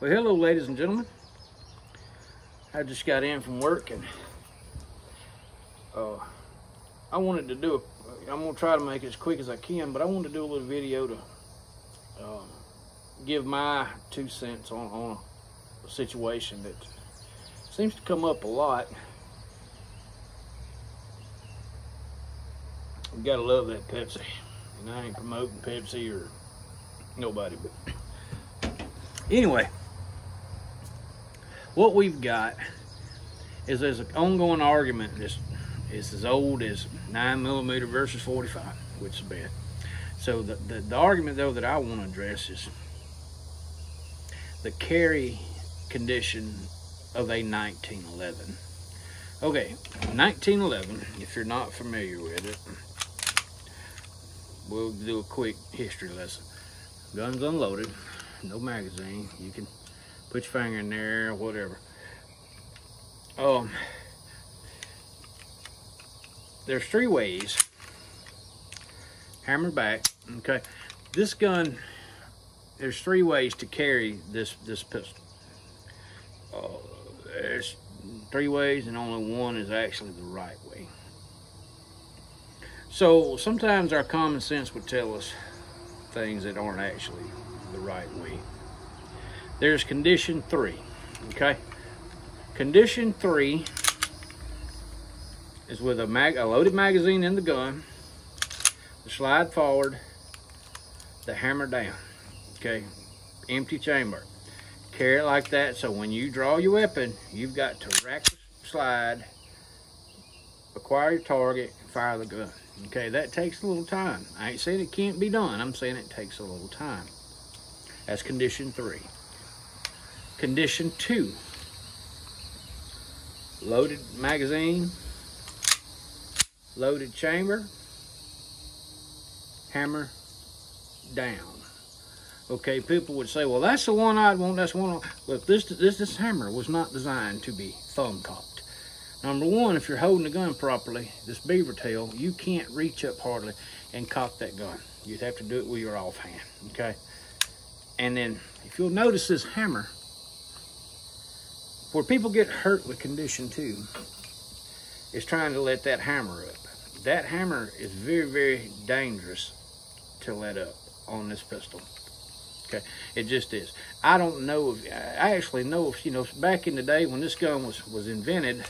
Well, hello, ladies and gentlemen. I just got in from work, and I wanted to do I'm gonna try to make it as quick as I can, but I wanted to do a little video to give my 2 cents on a situation that seems to come up a lot. You gotta love that Pepsi, and I ain't promoting Pepsi or nobody, but anyway, what we've got is there's an ongoing argument that's as old as 9mm versus 45, which is bad. So the argument though that I want to address is the carry condition of a 1911. Okay, 1911, if you're not familiar with it, we'll do a quick history lesson. Guns unloaded, no magazine, you can put your finger in there or whatever. There's 3 ways. Hammer back, okay. This gun, there's 3 ways to carry this pistol. There's 3 ways, and only one is actually the right way. So sometimes our common sense would tell us things that aren't actually the right way. There's condition 3, okay? Condition 3 is with a loaded magazine in the gun, the slide forward, the hammer down, okay? Empty chamber. Carry it like that, so when you draw your weapon, you've got to rack the slide, acquire your target, and fire the gun. Okay, that takes a little time. I ain't saying it can't be done. I'm saying it takes a little time. That's condition 3. Condition 2, loaded magazine, loaded chamber, hammer down. Okay, people would say, well, that's the one I'd want, that's the one. Look, this hammer was not designed to be thumb cocked. Number one, if you're holding the gun properly, this beaver tail, you can't reach up hardly and cock that gun. You'd have to do it with your offhand, okay? And then, if you'll notice this hammer, where people get hurt with condition 2 is trying to let that hammer up. That hammer is very, very dangerous to let up on this pistol. Okay, it just is. I don't know if, I actually know if, you know, back in the day when this gun was invented,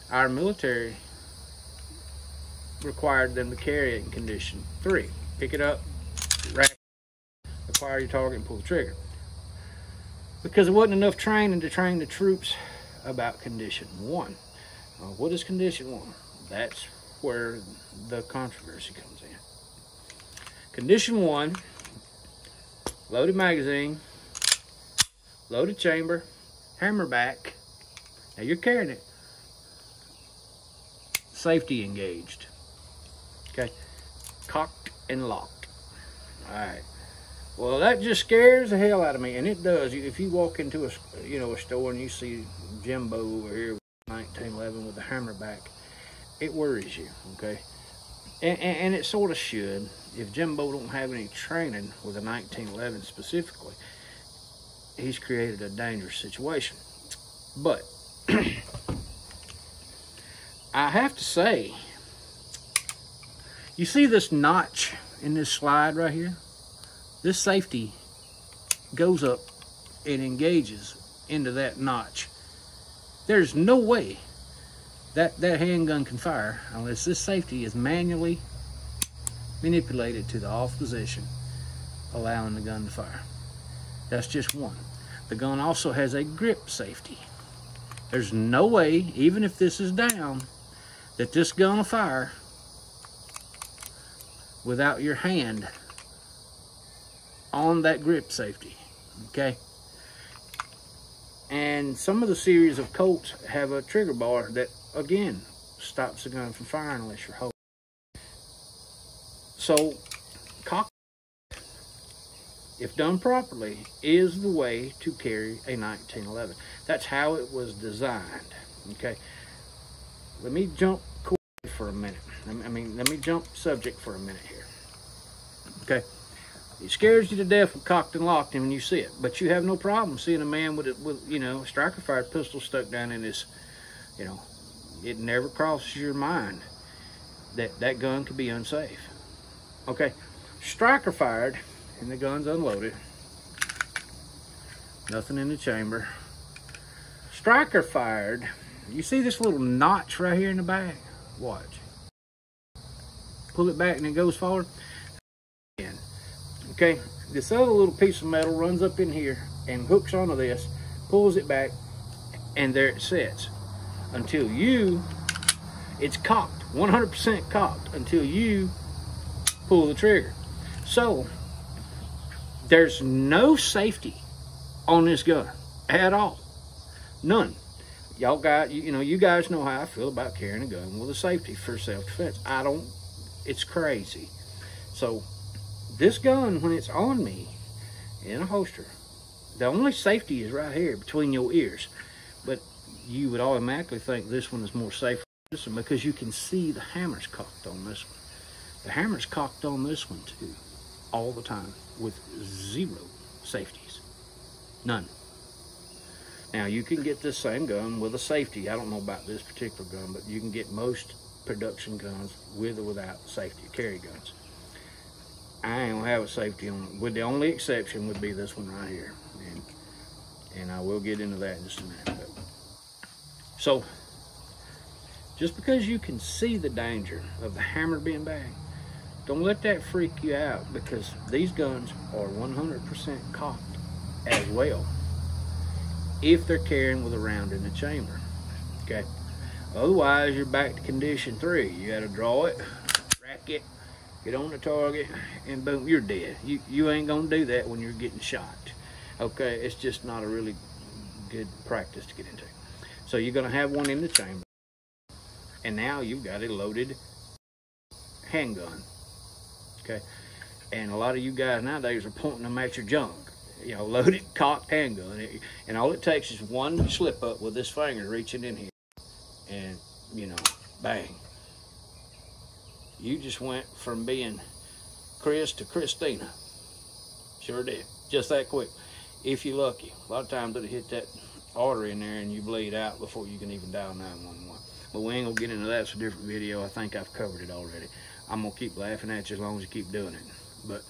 our military required them to carry it in condition 3. Pick it up, rack, acquire your target, and pull the trigger. Because there wasn't enough training to train the troops about condition 1. What is condition 1? That's where the controversy comes in. Condition 1, loaded magazine, loaded chamber, hammer back. Now you're carrying it. Safety engaged. Okay, cocked and locked. All right. Well, that just scares the hell out of me, and it does. If you walk into a store and you see Jimbo over here with 1911 with the hammer back, it worries you, okay? And it sort of should. If Jimbo don't have any training with a 1911 specifically, he's created a dangerous situation. But I have to say, you see this notch in this slide right here? This safety goes up and engages into that notch. There's no way that handgun can fire unless this safety is manually manipulated to the off position, allowing the gun to fire. That's just one. The gun also has a grip safety. There's no way, even if this is down, that this gun will fire without your hand on that grip safety, okay? And some of the series of Colts have a trigger bar that, again, stops the gun from firing unless you're holding. So, cock, if done properly, is the way to carry a 1911. That's how it was designed, okay? Let me jump for a minute. Let me jump subject for a minute here, okay? It scares you to death with cocked and locked when you see it, but you have no problem seeing a man with you know, a striker fired pistol stuck down in his, you know, it never crosses your mind that that gun could be unsafe. Okay, striker fired and the gun's unloaded. Nothing in the chamber. Striker fired. You see this little notch right here in the back? Watch. Pull it back and it goes forward. Okay, this other little piece of metal runs up in here and hooks onto this, pulls it back, and there it sits until it's cocked, 100% cocked, until you pull the trigger. So there's no safety on this gun at all. None. Y'all got, you guys know how I feel about carrying a gun with a safety for self-defense. It's crazy. So this gun, when it's on me in a holster, the only safety is right here between your ears. But you would automatically think this one is more safe than this one because you can see the hammer's cocked on this one. The hammer's cocked on this one too, all the time, with zero safeties. None. Now, you can get this same gun with a safety. I don't know about this particular gun, but you can get most production guns with or without safety, carry guns. I ain't gonna have a safety on it, with the only exception would be this one right here. And I will get into that in just a minute. But, so, just because you can see the danger of the hammer being banged, don't let that freak you out, because these guns are 100% cocked as well if they're carrying with a round in the chamber. Okay, otherwise you're back to condition 3. You got to draw it, rack it, get on the target, and boom, you're dead. You ain't gonna do that when you're getting shot. Okay, it's just not a really good practice to get into. So you're gonna have one in the chamber, and now you've got a loaded handgun. Okay, and a lot of you guys nowadays are pointing them at your junk. You know, loaded, cocked handgun, and all it takes is one slip up with this finger reaching in here, and you know, bang. You just went from being Chris to Christina. Sure did, just that quick. If you're lucky, a lot of times it'll hit that artery in there and you bleed out before you can even dial 911. But we ain't gonna get into that. It's a different video. I think I've covered it already. I'm gonna keep laughing at you as long as you keep doing it. But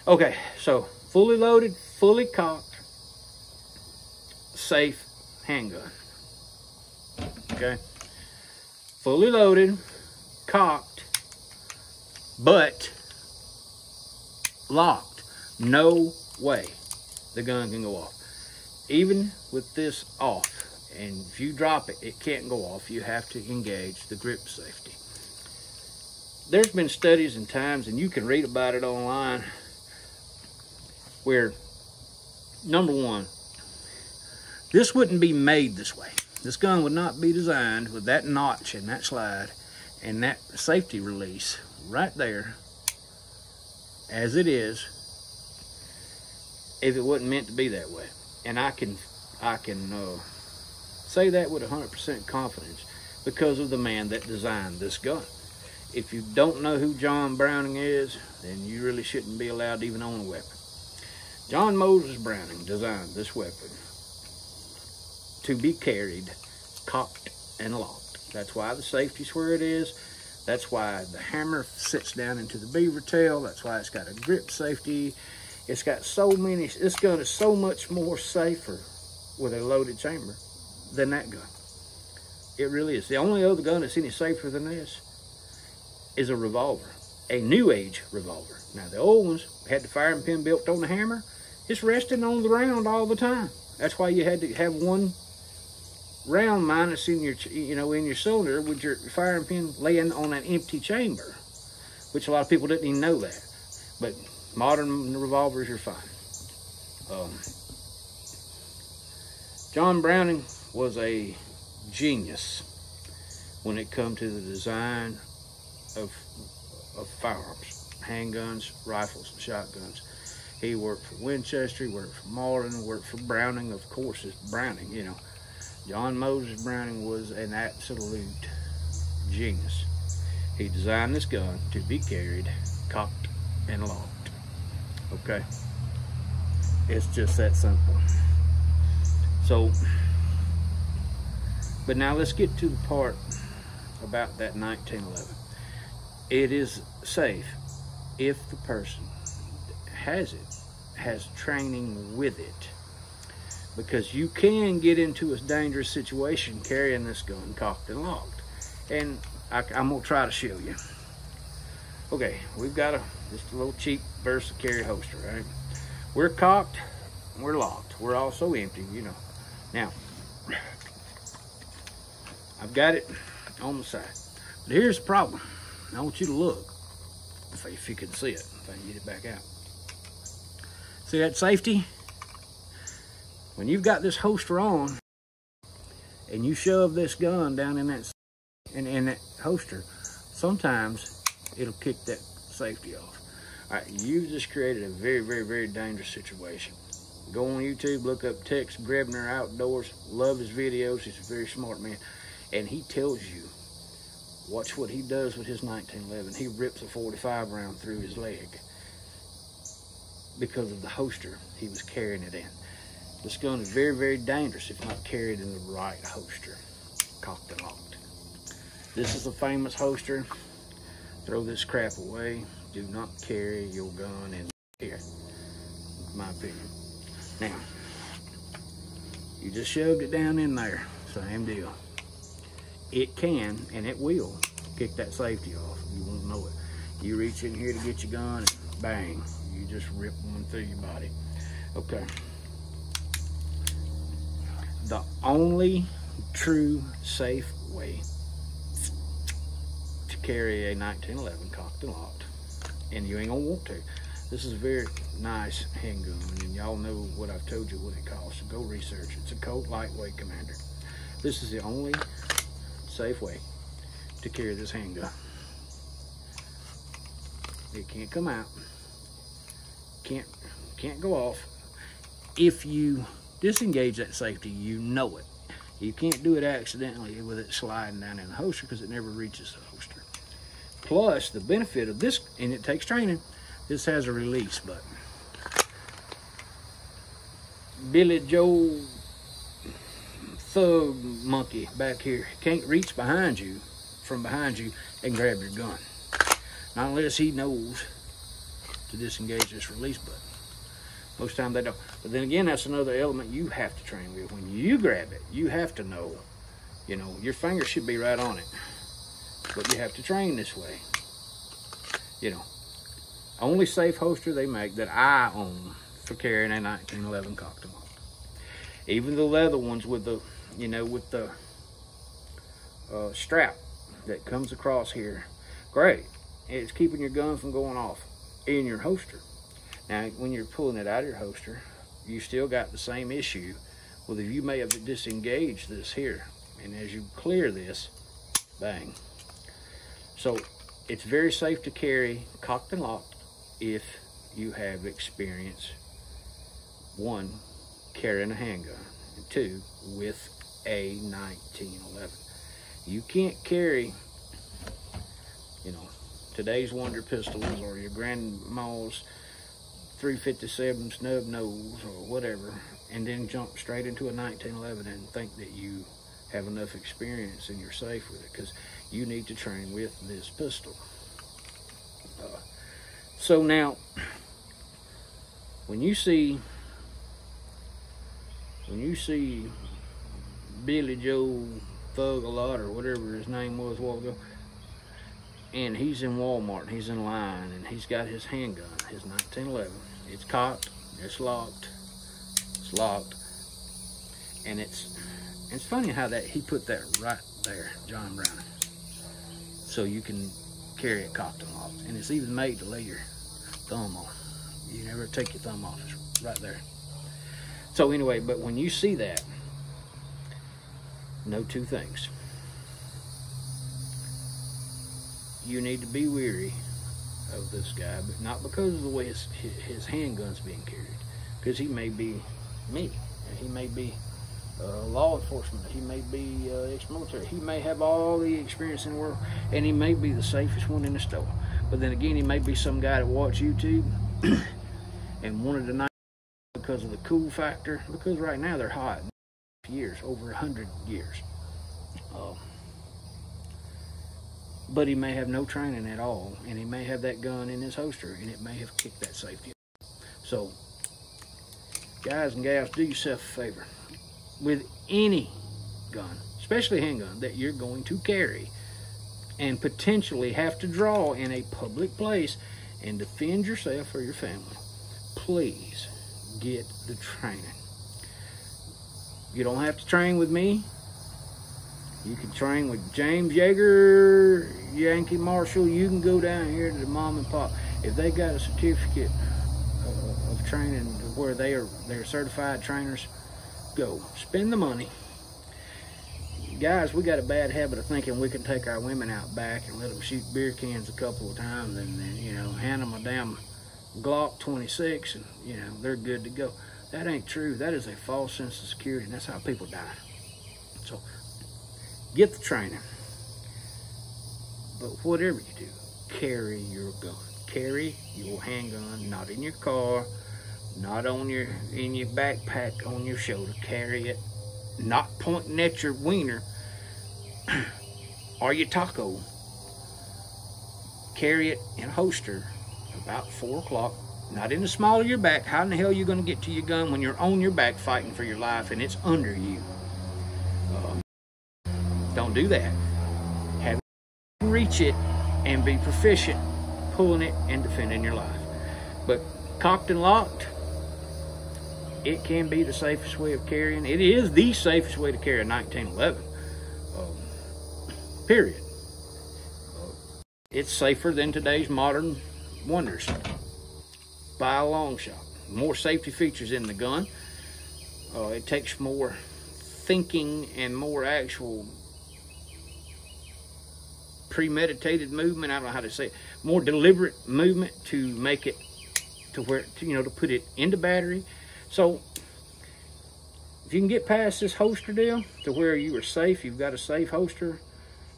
okay, so fully loaded, fully cocked, safe handgun. Okay, fully loaded, cocked, but locked. No way the gun can go off. Even with this off, and if you drop it, it can't go off. You have to engage the grip safety. There's been studies and times, and you can read about it online, where, number one, this wouldn't be made this way. This gun would not be designed with that notch and that slide and that safety release right there as it is if it wasn't meant to be that way. And I can say that with 100% confidence because of the man that designed this gun. If you don't know who John Browning is, then you really shouldn't be allowed to even own a weapon. John Moses Browning designed this weapon to be carried cocked and locked. That's why the safety's where it is. That's why the hammer sits down into the beaver tail. That's why it's got a grip safety. It's got so many, this gun is so much more safer with a loaded chamber than that gun. It really is. The only other gun that's any safer than this is a revolver, a new age revolver. Now the old ones had the firing pin built on the hammer. It's resting on the round all the time. That's why you had to have one round minus in your, in your cylinder with your firing pin laying on an empty chamber, which a lot of people didn't even know that. But modern revolvers are fine. John Browning was a genius when it come to the design of firearms, handguns, rifles, and shotguns. He worked for Winchester, he worked for Marlin, worked for Browning. Of course, it's Browning, John Moses Browning was an absolute genius. He designed this gun to be carried cocked and locked. Okay, it's just that simple. So, but now let's get to the part about that 1911. It is safe if the person has training with it, because you can get into a dangerous situation carrying this gun cocked and locked, and I'm gonna try to show you. Okay, we've got just a little cheap Versa carry holster, right? We're cocked, we're locked, we're also empty, you know. Now, I've got it on the side, but here's the problem. I want you to look, if you can see it, if I can get it back out. See that safety? When you've got this holster on and you shove this gun down in that holster, sometimes it'll kick that safety off. All right, you just created a very, very, very dangerous situation. Go on YouTube, look up Tex Grebner Outdoors. Love his videos. He's a very smart man. And he tells you, watch what he does with his 1911. He rips a 45 round through his leg because of the holster he was carrying it in. This gun is very, very dangerous if not carried in the right holster, cocked and locked. This is a famous holster. Throw this crap away. Do not carry your gun in here, in my opinion. Now, you just shoved it down in there, same deal. It can, and it will, kick that safety off. You won't know it. You reach in here to get your gun, and bang, you just rip one through your body. Okay. The only true safe way to carry a 1911 cocked and locked, and you ain't gonna want to. This is a very nice handgun, and y'all know what I've told you what it costs, so go research. It's a Colt Lightweight Commander. This is the only safe way to carry this handgun. It can't come out, can't go off. If you disengage that safety, you know it. You can't do it accidentally with it sliding down in the holster, because it never reaches the holster. Plus, the benefit of this, and it takes training, this has a release button. Billy Joe thug monkey back here can't reach behind you, from behind you, and grab your gun. Not unless he knows to disengage this release button. Most times they don't. But then again, that's another element you have to train with. When you grab it, you have to know, you know, your finger should be right on it. But you have to train this way. You know, only safe holster they make that I own for carrying a 1911 cocked and locked. Even the leather ones with the, you know, with the strap that comes across here, great. It's keeping your gun from going off in your holster. Now, when you're pulling it out of your holster, you still got the same issue. Well, you may have disengaged this here, and as you clear this, bang. So it's very safe to carry cocked and locked if you have experience, one, carrying a handgun, and two, with a 1911. You can't carry, you know, today's Wonder pistols or your grandma's 357 snub nose or whatever, and then jump straight into a 1911 and think that you have enough experience and you're safe with it, because you need to train with this pistol. So now, when you see Billy Joe Thug-a-Lot or whatever his name was a while ago, and he's in Walmart and he's in line and he's got his handgun, his 1911. It's cocked, it's locked, and it's funny how that he put that right there, John Brown, so you can carry it cocked and locked, and it's even made to lay your thumb on. You never take your thumb off, it's right there. So anyway, but when you see that, know two things. You need to be weary of this guy, but not because of the way his handgun's being carried, because he may be me, he may be law enforcement, he may be ex-military, he may have all the experience in the world, and he may be the safest one in the store. But then again, he may be some guy that watch YouTube and wanted a nice because of the cool factor, because right now they're hot years, over 100 years. But he may have no training at all, and he may have that gun in his holster, and it may have kicked that safety. So, guys and gals, do yourself a favor. With any gun, especially a handgun, that you're going to carry and potentially have to draw in a public place and defend yourself or your family, please get the training. You don't have to train with me. You can train with James Yeager, Yankee Marshall. You can go down here to the mom and pop. If they got a certificate of training where they're certified trainers, go. Spend the money. Guys, we got a bad habit of thinking we can take our women out back and let them shoot beer cans a couple of times and then, you know, hand them a damn Glock 26 and, you know, they're good to go. That ain't true. That is a false sense of security, and that's how people die. So, get the training. But whatever you do, carry your gun. Carry your handgun, not in your car, not in your backpack on your shoulder. Carry it, not pointing at your wiener or your taco. Carry it in a holster about 4 o'clock, not in the small of your back. How in the hell are you going to get to your gun when you're on your back fighting for your life and it's under you? Don't do that. Have reach it and be proficient pulling it and defending your life. But cocked and locked, it can be the safest way of carrying. It is the safest way to carry a 1911. Period. It's safer than today's modern wonders by a long shot. More safety features in the gun. It takes more thinking and more actual premeditated movement. I don't know how to say it. More deliberate movement to make it to where, to put it into battery. So if you can get past this holster deal to where you are safe, you've got a safe holster,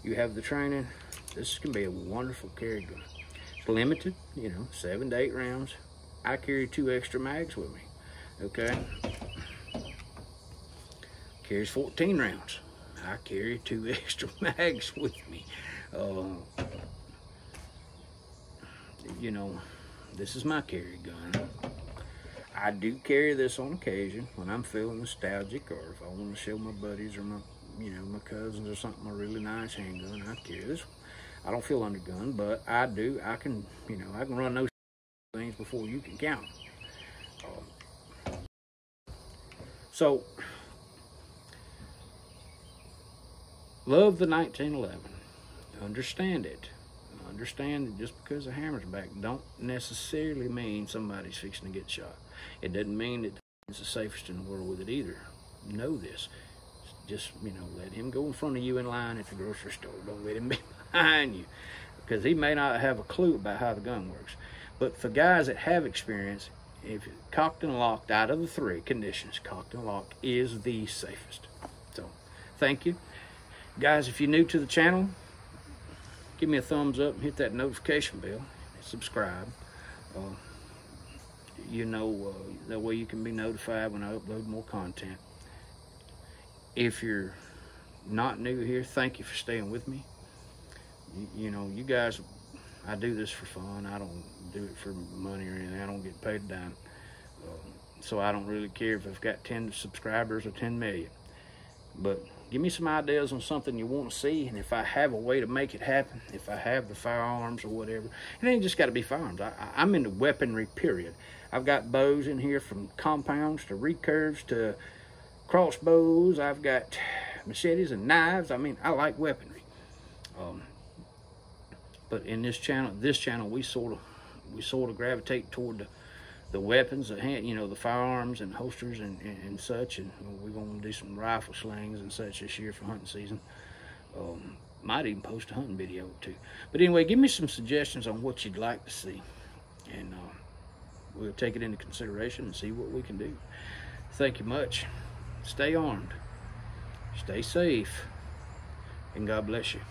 you have the training, this can be a wonderful carry gun. It's limited, 7 to 8 rounds. I carry 2 extra mags with me, okay? Carries 14 rounds. I carry 2 extra mags with me. This is my carry gun. I do carry this on occasion when I'm feeling nostalgic, or if I want to show my buddies or my cousins or something a really nice handgun. I carry this. I don't feel undergunned, but I do. I can run those things before you can count them. So, love the 1911. Understand it. Understand that just because the hammer's back don't necessarily mean somebody's fixing to get shot. It doesn't mean that it's the safest in the world with it either. Know this. Just, let him go in front of you in line at the grocery store. Don't let him be behind you, because he may not have a clue about how the gun works. But for guys that have experience, if cocked and locked, out of the 3 conditions, cocked and locked is the safest. So, thank you. Guys, if you're new to the channel, give me a thumbs up and hit that notification bell. Subscribe. That way you can be notified when I upload more content. If you're not new here, thank you for staying with me. You guys, I do this for fun. I don't do it for money or anything. I don't get paid a dime. So I don't really care if I've got 10 subscribers or 10 million. But give me some ideas on something you want to see, and if I have a way to make it happen, if I have the firearms or whatever. It ain't just got to be firearms. I'm into weaponry, period. I've got bows in here, from compounds to recurves to crossbows. I've got machetes and knives. I mean, I like weaponry. But in this channel, we sort of gravitate toward the weapons, the firearms and holsters and such, and we're going to do some rifle slings and such this year for hunting season. Might even post a hunting video too. But anyway, give me some suggestions on what you'd like to see, and we'll take it into consideration and see what we can do. Thank you much. Stay armed, stay safe, and God bless you.